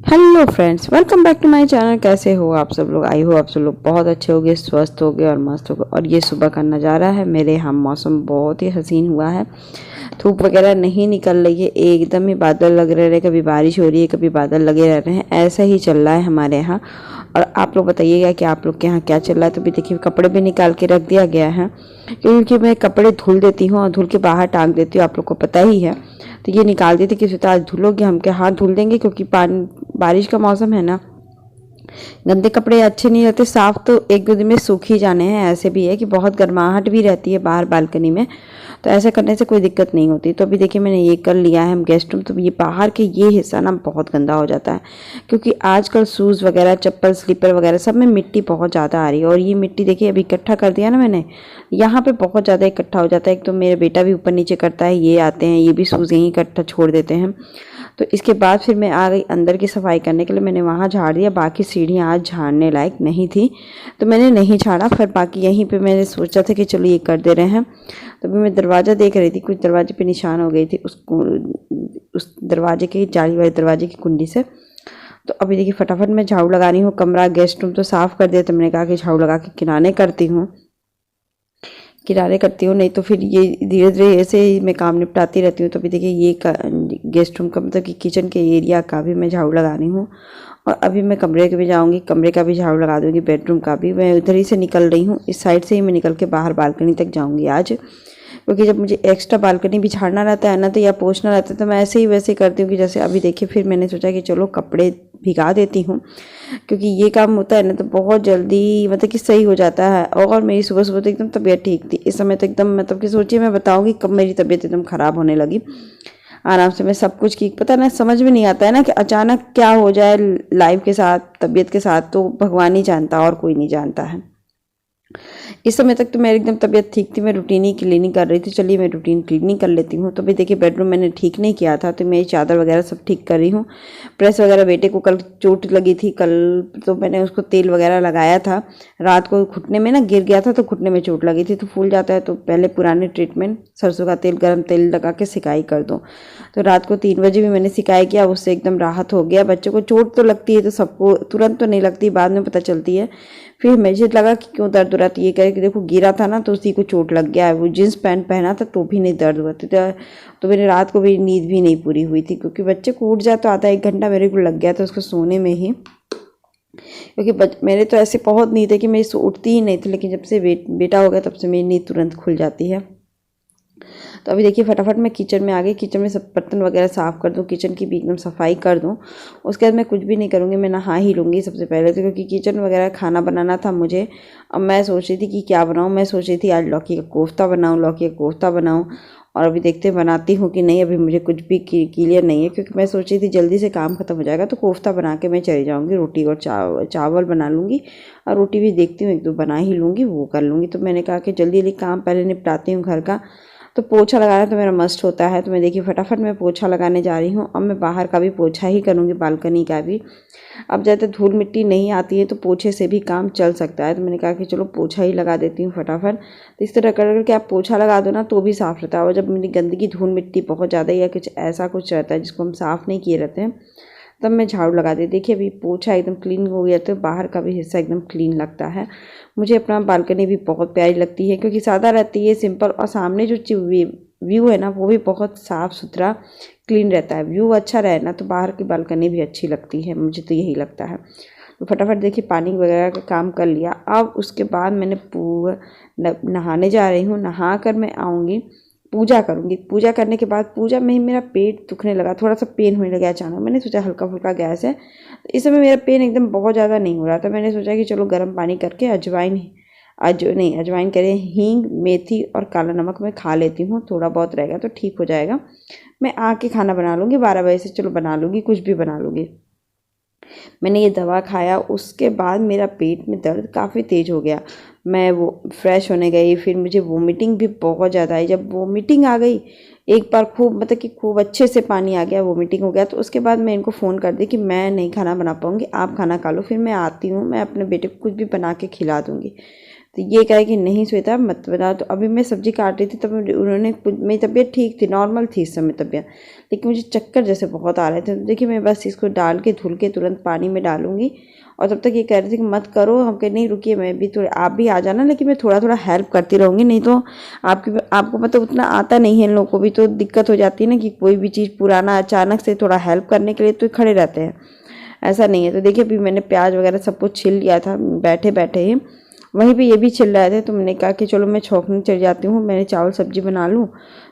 Hello friends, welcome back to my channel. कैसे हो आप सब लोग? आई हो आप सब लोग बहुत अच्छे होगे, स्वस्थ होगे और मस्त होगे। और ये सुबह का नज़ारा है मेरे यहाँ। मौसम बहुत ही हसीन हुआ है, धूप वगैरह नहीं निकल रही है, एकदम ही बादल लग रहे हैं, कभी बारिश हो रही है कभी बादल लगे रह रहे हैं, ऐसा ही चल रहा है हमारे यहाँ। और आप लोग बताइएगा कि आप लोग के यहाँ क्या चल रहा है। तो भी देखिए कपड़े भी निकाल के रख दिया गया है, क्योंकि मैं कपड़े धुल देती हूँ और धुल के बाहर टांग देती हूँ, आप लोग को पता ही है। तो ये निकाल दी थी कि सीता आज धुलोगे, हम के हाथ धुल देंगे, क्योंकि पानी बारिश का मौसम है ना, गंदे कपड़े अच्छे नहीं रहते। साफ तो एक दो दिन में सूख ही जाने हैं। ऐसे भी है कि बहुत गर्माहट भी रहती है बाहर बालकनी में, तो ऐसे करने से कोई दिक्कत नहीं होती। तो अभी देखिए मैंने ये कर लिया है हम गेस्ट रूम। तो ये बाहर के ये हिस्सा ना बहुत गंदा हो जाता है, क्योंकि आजकल शूज़ वगैरह, चप्पल, स्लीपर वगैरह सब में मिट्टी बहुत ज़्यादा आ रही है। और ये मिट्टी देखिए अभी इकट्ठा कर दिया ना मैंने, यहाँ पे बहुत ज़्यादा इकट्ठा हो जाता है। एक तो मेरा बेटा भी ऊपर नीचे करता है, ये आते हैं, ये भी शूज़ यहीं इकट्ठा छोड़ देते हैं। तो इसके बाद फिर मैं आ गई अंदर की सफाई करने के लिए। मैंने वहाँ झाड़ दिया, बाकी सीढ़ियाँ आज झाड़ने लायक नहीं थी तो मैंने नहीं झाड़ा। फिर बाकी यहीं पे मैंने सोचा था कि चलो ये कर दे रहे हैं। तो अभी मैं दरवाज़ा देख रही थी, कुछ दरवाजे पे निशान हो गई थी उस दरवाजे के, जाली वाले दरवाजे की कुंडी से। तो अभी देखिए फटाफट मैं झाड़ू लगा रही हूँ। कमरा गेस्ट रूम तो साफ़ कर दिया, तो मैंने कहा कि झाड़ू लगा के किनारे करती हूँ, नहीं तो फिर ये धीरे धीरे ऐसे ही मैं काम निपटाती रहती हूँ। तो अभी देखिए ये गेस्ट रूम का मतलब कि किचन के एरिया का भी मैं झाड़ू लगा रही हूँ। और अभी मैं कमरे के भी जाऊँगी, कमरे का भी झाड़ू लगा दूँगी, बेडरूम का भी। मैं उधर ही से निकल रही हूँ, इस साइड से ही मैं निकल के बाहर बालकनी तक जाऊँगी आज, क्योंकि जब मुझे एक्स्ट्रा बालकनी भी झाड़ना रहता है ना, तो या पोंछना रहता है, तो मैं ऐसे ही वैसे करती हूँ कि जैसे अभी देखिए फिर मैंने सोचा कि चलो कपड़े भिगा देती हूँ, क्योंकि ये काम होता है ना तो बहुत जल्दी मतलब कि सही हो जाता है। और मेरी सुबह सुबह तो एकदम तबीयत ठीक थी, इस समय तो एकदम मतलब कि सोचिए मैं बताऊँगी कब मेरी तबीयत एकदम ख़राब होने लगी। आराम से मैं सब कुछ की, पता ना समझ में नहीं आता है ना कि अचानक क्या हो जाए लाइफ के साथ, तबीयत के साथ, तो भगवान ही जानता और कोई नहीं जानता है। इस समय तक तो मेरी एकदम तबीयत ठीक थी, मैं रूटीन ही क्लीनिंग कर रही थी। चलिए मैं रूटीन क्लीनिंग कर लेती हूँ। तो भी देखिए बेडरूम मैंने ठीक नहीं किया था, तो मेरी चादर वगैरह सब ठीक कर रही हूँ। प्रेस वगैरह, बेटे को कल चोट लगी थी, कल तो मैंने उसको तेल वगैरह लगाया था। रात को घुटने में ना गिर गया था, तो घुटने में चोट लगी थी, तो फूल जाता है, तो पहले पुराने ट्रीटमेंट सरसों का तेल, गर्म तेल लगा के सिकाई कर दो। तो रात को 3 बजे भी मैंने सिकाई किया, उससे एकदम राहत हो गया। बच्चों को चोट तो लगती है, तो सबको तुरंत तो नहीं लगती, बाद में पता चलती है। फिर मुझे लगा कि क्यों दर्द हो रहा था, ये कह कि देखो गिरा था ना तो उसी को चोट लग गया है। वो जींस पैंट पहना था तो भी नहीं दर्द हुआ था। तो मेरी रात को भी नींद भी नहीं पूरी हुई थी, क्योंकि बच्चे को उठ जाए तो आधा 1 घंटा मेरे को लग गया था उसको सोने में ही, क्योंकि मेरे तो ऐसे बहुत नींद है कि मैं उठती ही नहीं थी। लेकिन जब से बेटा हो गया तब से मेरी नींद तुरंत खुल जाती है। तो अभी देखिए फटाफट मैं किचन में आ गई, किचन में सब बर्तन वगैरह साफ़ कर दूँ, किचन की भी एकदम सफाई कर दूँ। उसके बाद मैं कुछ भी नहीं करूँगी, मैं नहा ही लूँगी सबसे पहले तो, क्योंकि किचन वगैरह खाना बनाना था मुझे। अब मैं सोच रही थी कि क्या बनाऊँ, मैं सोच रही थी आज लौकी का कोफ्ता बनाऊँ। और अभी देखते बनाती हूँ कि नहीं, अभी मुझे कुछ भी क्लियर नहीं है, क्योंकि मैं सोच रही थी जल्दी से काम खत्म हो जाएगा तो कोफ्ता बना के मैं चली जाऊँगी। रोटी और चावल बना लूँगी, और रोटी भी देखती हूँ 1-2 बना ही लूँगी, वो कर लूँगी। तो मैंने कहा कि जल्दी जल्दी काम पहले निपटाती हूँ घर का। तो पोछा लगाना तो मेरा मस्ट होता है, तो मैं देखिए फटाफट मैं पोछा लगाने जा रही हूँ। अब मैं बाहर का भी पोछा ही करूँगी, बालकनी का भी। अब ज़्यादा धूल मिट्टी नहीं आती है तो पोछे से भी काम चल सकता है, तो मैंने कहा कि चलो पोछा ही लगा देती हूँ फटाफट। तो इस तरह कर करके आप पोछा लगा दो ना तो भी साफ़ रहता है। और जब मेरी गंदगी, धूल मिट्टी बहुत ज़्यादा या कुछ ऐसा कुछ रहता है जिसको हम साफ़ नहीं किए रहते हैं, तब मैं झाड़ू लगा दी। देखिए अभी पोछा एकदम क्लीन हो गया, तो बाहर का भी हिस्सा एकदम क्लीन लगता है। मुझे अपना बालकनी भी बहुत प्यारी लगती है, क्योंकि सादा रहती है, सिंपल, और सामने जो व्यू है ना वो भी बहुत साफ़ सुथरा क्लीन रहता है। व्यू अच्छा रहे ना तो बाहर की बालकनी भी अच्छी लगती है, मुझे तो यही लगता है। तो फटाफट देखिए पानी वगैरह का काम कर लिया। अब उसके बाद मैंने नहाने जा रही हूँ। नहा कर मैं आऊँगी, पूजा करूँगी। पूजा करने के बाद, पूजा में ही मेरा पेट दुखने लगा, थोड़ा सा पेन होने लगा अचानक। मैंने सोचा हल्का फुल्का गैस है, तो इस समय मेरा पेन एकदम बहुत ज़्यादा नहीं हो रहा था। मैंने सोचा कि चलो गर्म पानी करके अजवाइन करें, हींग, मेथी और काला नमक मैं खा लेती हूँ, थोड़ा बहुत रहेगा तो ठीक हो जाएगा। मैं आके खाना बना लूँगी 12 बजे से, चलो बना लूँगी, कुछ भी बना लूँगी। मैंने ये दवा खाया, उसके बाद मेरा पेट में दर्द काफ़ी तेज़ हो गया। मैं वो फ्रेश होने गई, फिर मुझे वोमिटिंग भी बहुत ज़्यादा आई। जब वोमिटिंग आ गई एक बार, खूब मतलब कि खूब अच्छे से पानी आ गया, वोमिटिंग हो गया, तो उसके बाद मैं इनको फ़ोन कर दी कि मैं नहीं खाना बना पाऊँगी, आप खाना खा लो, फिर मैं आती हूँ, मैं अपने बेटे को कुछ भी बना के खिला दूँगी। तो ये कहे कि नहीं श्वेता मत बनाओ। तो अभी मैं सब्ज़ी काट रही थी तब उन्होंने, मेरी तबीयत ठीक थी, नॉर्मल थी इस समय तबीयत, लेकिन मुझे चक्कर जैसे बहुत आ रहे थे। तो देखिए मैं बस इसको डाल के धुल के तुरंत पानी में डालूंगी। और तब तक ये कह रहे थे कि मत करो, हम कह नहीं रुकिए, मैं भी थोड़ा, आप भी आ जाना, लेकिन मैं थोड़ा थोड़ा हेल्प करती रहूँगी, नहीं तो आपको मतलब उतना आता नहीं है, इन लोगों को भी तो दिक्कत हो जाती है ना कि कोई भी चीज़ पुराना अचानक से थोड़ा हेल्प करने के लिए तो खड़े रहते हैं, ऐसा नहीं है। तो देखिए अभी मैंने प्याज वगैरह सब कुछ छील लिया था बैठे बैठे ही, वहीं पे ये भी चिल्ला रहे थे। तो मैंने कहा कि चलो मैं छौंकने चली जाती हूँ, मैंने चावल सब्जी बना लूँ।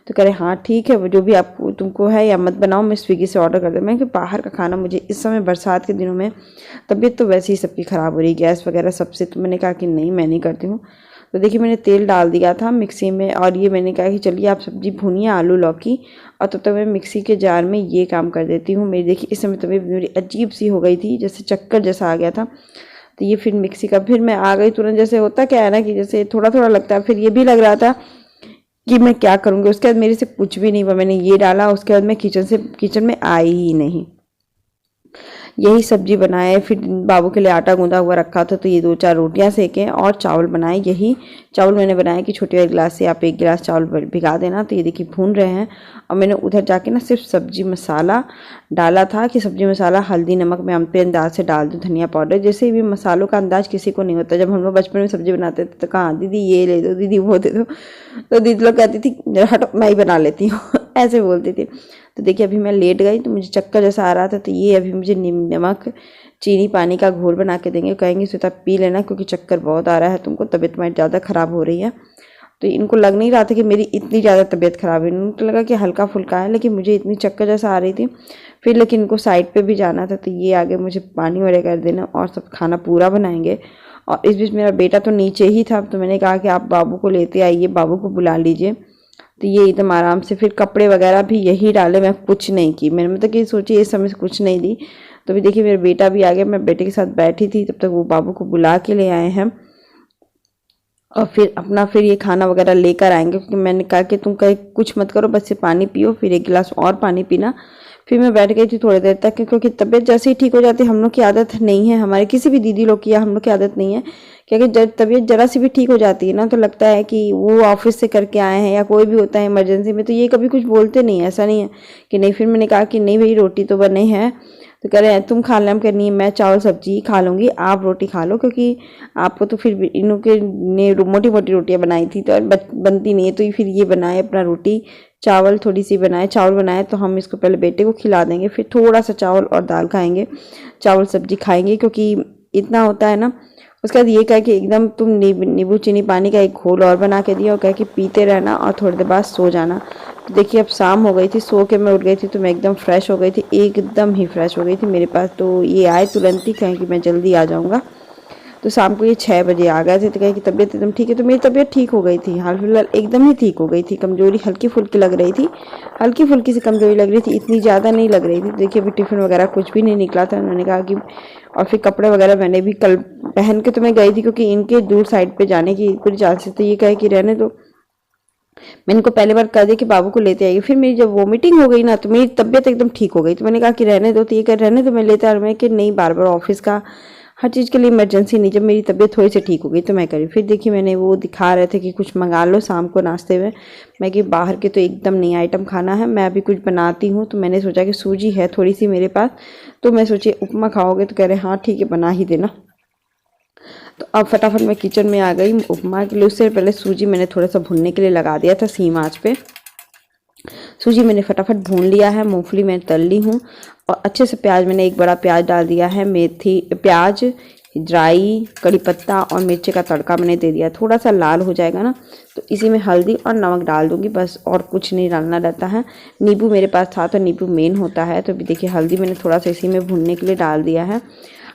तो कह रहे हाँ ठीक है, वो जो भी आपको तुमको है या मत बनाओ, मैं स्विगी से ऑर्डर कर दूँ। मैं कि बाहर का खाना मुझे इस समय बरसात के दिनों में, तबीयत तो वैसे ही सबकी ख़राब हो रही, गैस वगैरह सबसे, तो मैंने कहा कि नहीं मैं नहीं करती हूँ। तो देखिए मैंने तेल डाल दिया था मिक्सी में, और ये मैंने कहा कि चलिए आप सब्जी भूनिए आलू लौकी, और तब तक मैं मिक्सी के जार में ये काम कर देती हूँ। मेरी देखिए इस समय तबीयत मेरी अजीब सी हो गई थी, जैसे चक्कर जैसा आ गया था। तो ये फिर मिक्सी का, फिर मैं आ गई तुरंत, जैसे होता क्या है ना कि जैसे थोड़ा थोड़ा लगता है, फिर ये भी लग रहा था कि मैं क्या करूँगी। उसके बाद मेरे से कुछ भी नहीं हुआ, मैंने ये डाला, उसके बाद मैं किचन में आई ही नहीं, यही सब्जी बनाए। फिर बाबू के लिए आटा गूंदा हुआ रखा था, तो ये 2-4 रोटियां सेकें और चावल बनाए। यही चावल मैंने बनाया कि छोटे वाले गिलास से आप 1 गिलास चावल भिगा देना। तो ये देखिए भून रहे हैं, और मैंने उधर जाके ना सिर्फ सब्जी मसाला डाला था कि सब्जी मसाला हल्दी नमक मैं अपने अंदाज से डाल दूँ, धनिया पाउडर, जैसे भी मसालों का अंदाज किसी को नहीं होता। जब हम लोग बचपन में सब्जी बनाते थे तो कहाँ दीदी ये ले दो, दीदी वो दे दो, तो दीदी लोग कहती थी हटो मैं ही बना लेती हूँ ऐसे बोलती थी। तो देखिए अभी मैं लेट गई, तो मुझे चक्कर जैसा आ रहा था। तो ये अभी मुझे नमक चीनी पानी का घोल बना के देंगे, कहेंगे श्वेता पी लेना क्योंकि चक्कर बहुत आ रहा है तुमको, तबीयत तुम्हारी ज़्यादा ख़राब हो रही है। तो इनको लग नहीं रहा था कि मेरी इतनी ज़्यादा तबीयत ख़राब है, इनको लगा कि हल्का फुल्का है, लेकिन मुझे इतनी चक्कर जैसा आ रही थी। फिर लेकिन इनको साइड पे भी जाना था, तो ये आगे मुझे पानी वगैरह कर देना और सब खाना पूरा बनाएंगे। और इस बीच मेरा बेटा तो नीचे ही था, तो मैंने कहा कि आप बाबू को लेते आइए, बाबू को बुला लीजिए। तो ये एकदम आराम से, फिर कपड़े वगैरह भी यही डाले, मैं कुछ नहीं की, मैंने मतलब कि सोचिए इस समय से कुछ नहीं दी। तो भी देखिए मेरा बेटा भी आ गया, मैं बेटे के साथ बैठी थी, तब तक वो बाबू को बुला के ले आए हैं। और फिर ये खाना वगैरह लेकर आएंगे, क्योंकि मैंने कहा कि तुम कहीं कुछ मत करो, बस ये पानी पियो, फिर 1 गिलास और पानी पीना। फिर मैं बैठ गई थी थोड़ी देर तक, क्योंकि तबीयत जैसे ही ठीक हो जाती है, हम लोग की आदत नहीं है, हमारे किसी भी दीदी लोग की या हम लोग की आदत नहीं है, क्योंकि जब तबीयत जरा सी भी ठीक हो जाती है ना, तो लगता है कि वो ऑफिस से करके आए हैं या कोई भी होता है इमरजेंसी में, तो ये कभी कुछ बोलते नहीं है, ऐसा नहीं है कि नहीं। फिर मैंने कहा कि नहीं भाई रोटी तो बने हैं, तो कह रहे हैं तुम खा लें, करनी है मैं चावल सब्जी ही खा लूँगी, आप रोटी खा लो, क्योंकि आपको तो फिर इन लोग के ने मोटी मोटी रोटियाँ बनाई थी तो बनती नहीं है, तो फिर ये बनाए अपना रोटी चावल थोड़ी सी बनाए, चावल बनाए तो हम इसको पहले बेटे को खिला देंगे, फिर थोड़ा सा चावल और दाल खाएंगे, चावल सब्जी खाएंगे, क्योंकि इतना होता है ना। उसके बाद ये कह कि एकदम तुम नींबू चीनी पानी का एक घोल और बना के दिया, और कह कि पीते रहना और थोड़ी देर बाद सो जाना। तो देखिए अब शाम हो गई थी, सो के मैं उठ गई थी, तो मैं एकदम फ्रेश हो गई थी, एकदम ही फ्रेश हो गई थी मेरे पास। तो ये आए तुरंत ही, कहें कि मैं जल्दी आ जाऊँगा। तो शाम को ये 6 बजे आ गए थे, तो कहे कि तबीयत एकदम ठीक है। तो मेरी तबीयत ठीक हो गई थी, हाल फिलहाल एकदम ही ठीक हो गई थी, कमजोरी हल्की फुल्की लग रही थी, हल्की फुल्की सी कमजोरी लग रही थी, इतनी ज़्यादा नहीं लग रही थी। देखिए अभी टिफ़िन वगैरह कुछ भी नहीं निकला था, उन्होंने कहा कि, और फिर कपड़े वगैरह मैंने भी कल पहन के तो मैं गई थी, क्योंकि इनके दूर साइड पे जाने की पूरी चांसेस, तो ये कहे कि रहने दो, मैंने इनको पहले बार कह दिया कि बाबू को लेते आइए। फिर मेरी जब वोमिटिंग हो गई ना, तो मेरी तबीयत एकदम ठीक हो गई, तो मैंने कहा कि रहने दो, तो ये कह रहने दो मैं लेते आ रहा हूँ, कि नहीं बार बार ऑफिस का हर चीज़ के लिए इमरजेंसी नहीं, जब मेरी तबीयत थोड़ी सी ठीक हो गई तो मैं करी। फिर देखिए मैंने वो दिखा रहे थे कि कुछ मंगा लो शाम को नाश्ते में, मैं कि बाहर के तो एकदम नई आइटम खाना है, मैं अभी कुछ बनाती हूँ। तो मैंने सोचा कि सूजी है थोड़ी सी मेरे पास, तो मैं सोची उपमा खाओगे, तो कह रहे हाँ ठीक है बना ही देना। तो अब फटाफट मैं किचन में आ गई उपमा के लिए। उससे पहले सूजी मैंने थोड़ा सा भुनने के लिए लगा दिया था सीम आँच पे। सूजी मैंने फटाफट भून लिया है, मूंगफली मैं तल ली हूँ, और अच्छे से प्याज मैंने 1 बड़ा प्याज डाल दिया है, मेथी प्याज ड्राई कड़ी पत्ता और मिर्ची का तड़का मैंने दे दिया। थोड़ा सा लाल हो जाएगा ना, तो इसी में हल्दी और नमक डाल दूंगी, बस और कुछ नहीं डालना रहता है। नींबू मेरे पास था, तो नींबू मेन होता है, तो देखिए हल्दी मैंने थोड़ा सा इसी में भूनने के लिए डाल दिया है।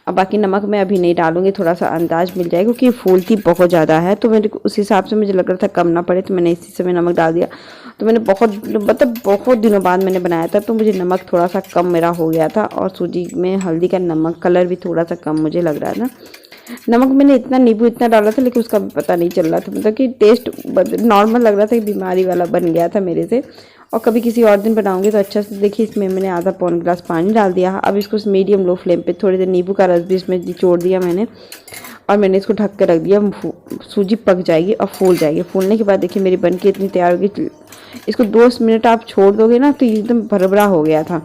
अब बाकी नमक मैं अभी नहीं डालूंगी, थोड़ा सा अंदाज मिल जाएगा, क्योंकि फूलती बहुत ज़्यादा है, तो मेरे उस हिसाब से मुझे लग रहा था कम ना पड़े, तो मैंने इसी समय नमक डाल दिया। तो मैंने बहुत दिनों बाद मैंने बनाया था, तो मुझे नमक थोड़ा सा कम मेरा हो गया था, और सूजी में हल्दी का नमक कलर भी थोड़ा सा कम मुझे लग रहा था। नमक मैंने इतना नींबू इतना डाला था, लेकिन उसका पता नहीं चल रहा था, मतलब कि टेस्ट नॉर्मल लग रहा था, कि बीमारी वाला बन गया था मेरे से। और कभी किसी और दिन बनाऊंगी तो अच्छा से। देखिए इसमें मैंने आधा पौन गिलास पानी डाल दिया। अब इसको मीडियम लो फ्लेम पे थोड़ी देर नींबू का रस भी इसमें निचोड़ दिया मैंने, और मैंने इसको ढक के रख दिया। सूजी पक जाएगी और फूल जाएगी। फूलने के बाद देखिए मेरी बन के इतनी तैयार होगी। इसको 2 मिनट आप छोड़ दोगे ना तो एकदम भरभरा हो गया था।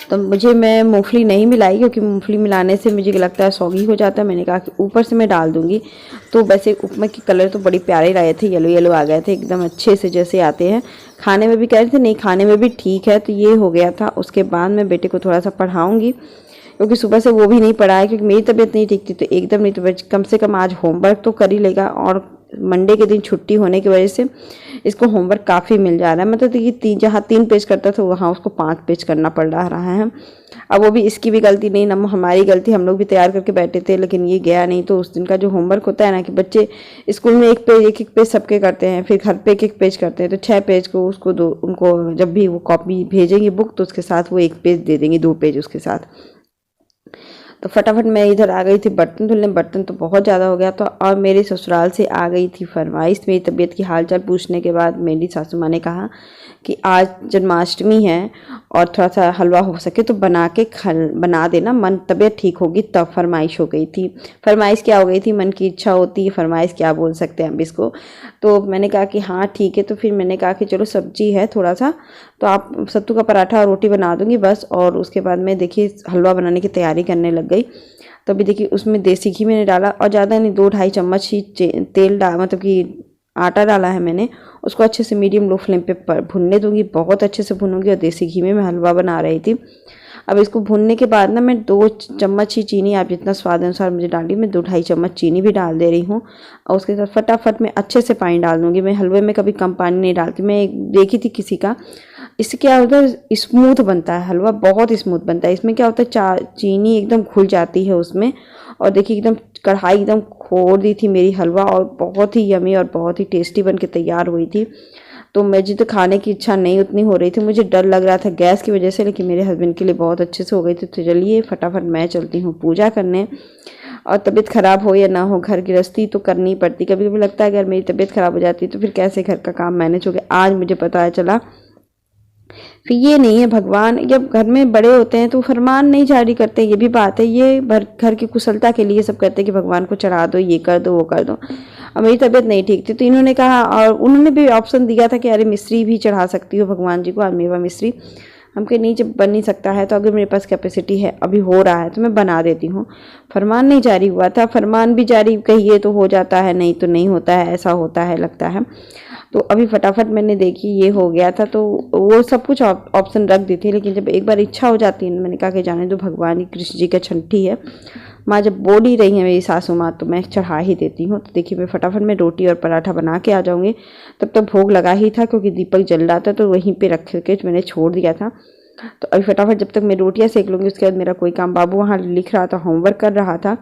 तो मैं मूंगफली नहीं मिलाई, क्योंकि मूंगफली मिलाने से मुझे लगता है सौगी हो जाता है। मैंने कहा कि ऊपर से मैं डाल दूंगी। तो वैसे उपमा के कलर तो बड़ी प्यारे लाए थे, येलो येलो आ गए थे एकदम अच्छे से, जैसे आते हैं। खाने में भी कह रहे थे नहीं, खाने में भी ठीक है। तो ये हो गया था। उसके बाद मैं बेटे को थोड़ा सा पढ़ाऊँगी, क्योंकि सुबह से वो भी नहीं पढ़ा है, क्योंकि मेरी तबीयत नहीं ठीक थी। तो एकदम नहीं तो कम से कम आज होमवर्क तो कर ही लेगा। और मंडे के दिन छुट्टी होने की वजह से इसको होमवर्क काफ़ी मिल जा रहा है। मतलब कि जहाँ 3 पेज करता था वहाँ उसको 5 पेज करना पड़ रहा है। अब वो भी इसकी भी गलती नहीं ना हमारी गलती, हम लोग भी तैयार करके बैठे थे लेकिन ये गया नहीं। तो उस दिन का जो होमवर्क होता है ना, कि बच्चे स्कूल में एक एक पेज सबके करते हैं, फिर घर पे एक पेज करते हैं। तो 6 पेज को उसको उनको जब भी वो कॉपी भेजेंगे बुक, तो उसके साथ वो 1 पेज दे देंगे, 2 पेज उसके साथ। तो फटाफट मैं इधर आ गई थी बर्तन धुलने। बर्तन तो बहुत ज़्यादा हो गया था। और मेरे ससुराल से आ गई थी फरमाइश। मेरी तबीयत की हालचाल पूछने के बाद मेरी सासू माँ ने कहा कि आज जन्माष्टमी है और थोड़ा सा हलवा हो सके तो बना देना, मन तबीयत ठीक होगी तब। फरमाइश हो गई थी। फरमाइश क्या हो गई थी, मन की इच्छा होती है, फरमाइश क्या बोल सकते हैं अब इसको। तो मैंने कहा कि हाँ ठीक है। तो फिर मैंने कहा कि चलो सब्जी है थोड़ा सा, तो आप सत्तू का पराठा और रोटी बना दूंगी बस। और उसके बाद मैं देखिए हलवा बनाने की तैयारी करने लग गई। तभी देखिए उसमें देसी घी मैंने डाला, और ज़्यादा नहीं 2-2.5 चम्मच ही तेल मतलब कि आटा डाला है मैंने। उसको अच्छे से मीडियम लो फ्लेम पे भुनने दूंगी, बहुत अच्छे से भुनूंगी। और देसी घी में मैं हलवा बना रही थी। अब इसको भुनने के बाद ना मैं 2 चम्मच ही चीनी, आप जितना स्वाद अनुसार मुझे डाली, मैं 2-2.5 चम्मच चीनी भी डाल दे रही हूँ। और उसके साथ फटाफट मैं अच्छे से पानी डाल दूँगी। मैं हलवे में कभी कम पानी नहीं डालती। मैं देखी थी किसी का, इससे क्या होता है स्मूथ बनता है हलवा, बहुत स्मूथ बनता है। इसमें क्या होता है चीनी एकदम घुल जाती है उसमें। और देखिए एकदम कढ़ाई एकदम खोल दी थी मेरी हलवा, और बहुत ही यमी और बहुत ही टेस्टी बन के तैयार हुई थी। तो मुझे तो खाने की इच्छा नहीं उतनी हो रही थी, मुझे डर लग रहा था गैस की वजह से, लेकिन मेरे हस्बैंड के लिए बहुत अच्छे से हो गई थी। तो चलिए फटाफट मैं चलती हूँ पूजा करने। और तबीयत ख़राब हो या ना हो, घर गृहस्थी तो करनी पड़ती। कभी कभी लगता है अगर मेरी तबीयत ख़राब हो जाती तो फिर कैसे घर का काम मैनेज हो गया। आज मुझे पता चला फिर ये नहीं है, भगवान जब घर में बड़े होते हैं तो फरमान नहीं जारी करते, ये भी बात है। ये घर की कुशलता के लिए सब कहते हैं कि भगवान को चढ़ा दो, ये कर दो, वो कर दो। और मेरी तबीयत नहीं ठीक थी तो इन्होंने कहा, और उन्होंने भी ऑप्शन दिया था कि अरे मिश्री भी चढ़ा सकती हो भगवान जी को, और मेवा मिश्री। हम कहीं नहीं, जब बन नहीं सकता है तो अगर मेरे पास कैपेसिटी है, अभी हो रहा है तो मैं बना देती हूँ। फरमान नहीं जारी हुआ था। फरमान भी जारी कहिए तो हो जाता है, नहीं तो नहीं होता है, ऐसा होता है लगता है। तो अभी फटाफट मैंने देखी ये हो गया था। तो वो सब कुछ ऑप्शन रख दी थी, लेकिन जब एक बार इच्छा हो जाती है, मैंने कहा कि जाने दो, भगवान ही कृष्ण जी का छंठी है। माँ जब बोल ही रही है मेरी सासू माँ तो मैं चढ़ा ही देती हूँ। तो देखिए मैं फटाफट में रोटी और पराठा बना के आ जाऊँगी। तब तक भोग लगा ही था, क्योंकि दीपक जल रहा था तो वहीं पे रख के मैंने छोड़ दिया था। तो अभी फटाफट जब तक मैं रोटियाँ सेक लूँगी, उसके बाद मेरा कोई काम, बाबू वहाँ लिख रहा था, होमवर्क कर रहा था,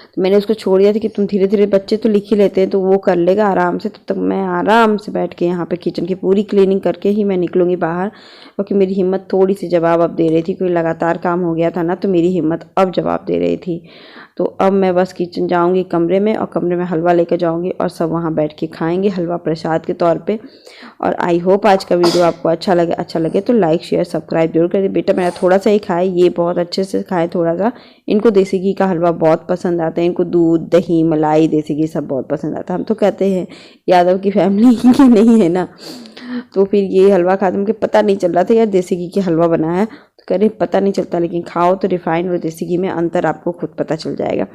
तो मैंने उसको छोड़ दिया था कि तुम धीरे धीरे, बच्चे तो लिख ही लेते हैं तो वो कर लेगा आराम से। तब तक मैं आराम से बैठ के यहाँ पे किचन की पूरी क्लीनिंग करके ही मैं निकलूँगी बाहर, क्योंकि मेरी हिम्मत थोड़ी सी जवाब अब दे रही थी। कोई लगातार काम हो गया था ना, तो मेरी हिम्मत अब जवाब दे रही थी। तो अब मैं बस किचन जाऊँगी कमरे में, और कमरे में हलवा लेकर जाऊँगी और सब वहाँ बैठ के खाएँगे हलवा प्रसाद के तौर पर। और आई होप आज का वीडियो आपको अच्छा लगे तो लाइक शेयर सब्सक्राइब जरूर करिए। बेटा मेरा थोड़ा सा ही खाए, ये बहुत अच्छे से खाए थोड़ा सा। इनको देसी घी का हलवा बहुत पसंद आता है, इनको दूध दही मलाई देसी घी सब बहुत पसंद आता है। हम तो कहते हैं यादव की फैमिली की नहीं है ना, तो फिर ये हलवा खाते मुझे पता नहीं चल रहा था यार देसी घी का हलवा बना है। तो कह रहे पता नहीं चलता, लेकिन खाओ तो रिफाइंड और देसी घी में अंतर आपको खुद पता चल जाएगा।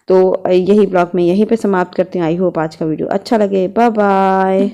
तो यही ब्लॉग में यहीं पे समाप्त करती हूँ। आई होप आज का वीडियो अच्छा लगे। Bye bye.